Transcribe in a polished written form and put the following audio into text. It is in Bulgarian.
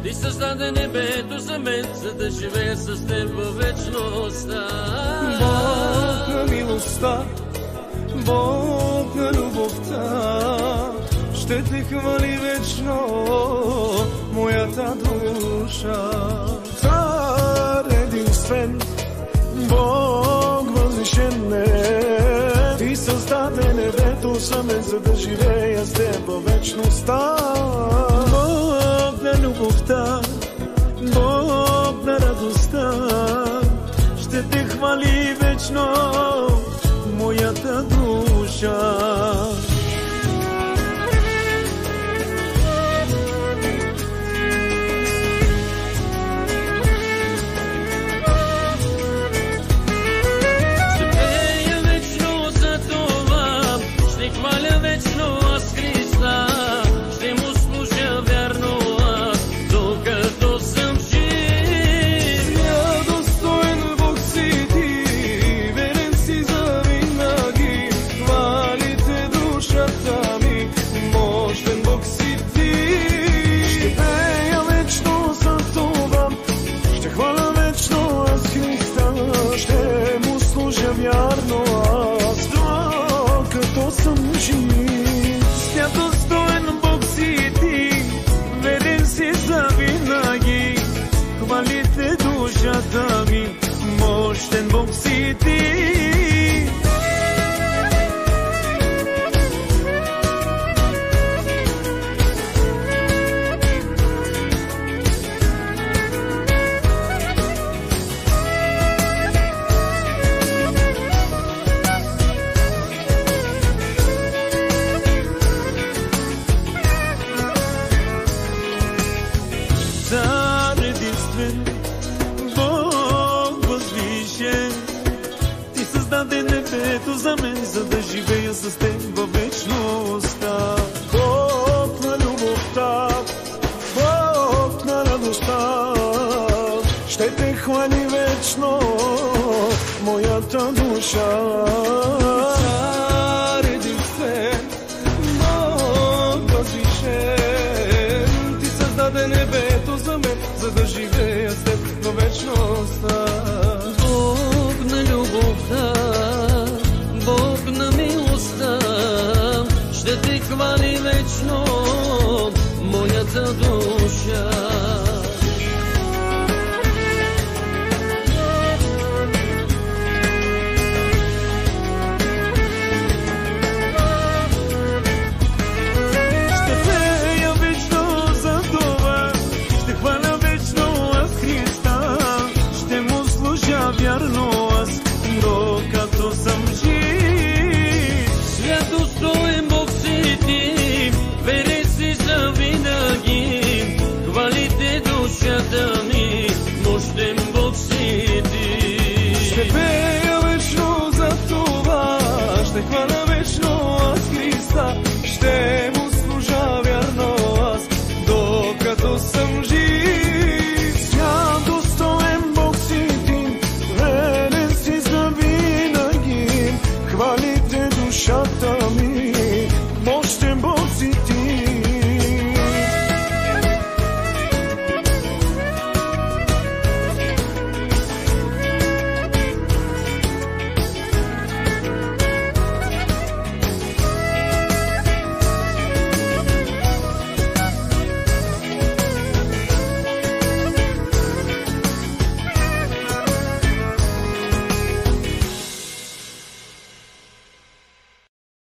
Ти създаде небето за мен, за да живея с теб във вечността. Бог на милостта, Бог на любовта, ще те хвали вечно моята душа. Цар единствен, Бог възвишен е, ти създаде небето за мен, за да живея с теб във вечността. Бог на любовта, Бог на радостта, ще те хвали вечно моята душа. Ще пея вечно за това, ще хваля вечно аз Христа, ще му служа вярно аз, докато съм жив. Достоен Бог си ти, верен си завинаги, хвалите душата ми, мощен Бог си ти. Ще пея вечно за това, ще хваля вечно аз Христа, ще му служа вярно аз, докато съм жив. Достоен Бог си ти, верен си завинаги, хвалите душата ми, мощен Бог си ти. Цар единствен, Бог възвишен, ти създаде небето за мен, за да живея с теб във вечността. Бог на любовта, Бог на радостта, ще те хвали вечно моята душа. Цар единствен, Бог възвишен, ти създаде небето за мен, за да живея с теб във вечността.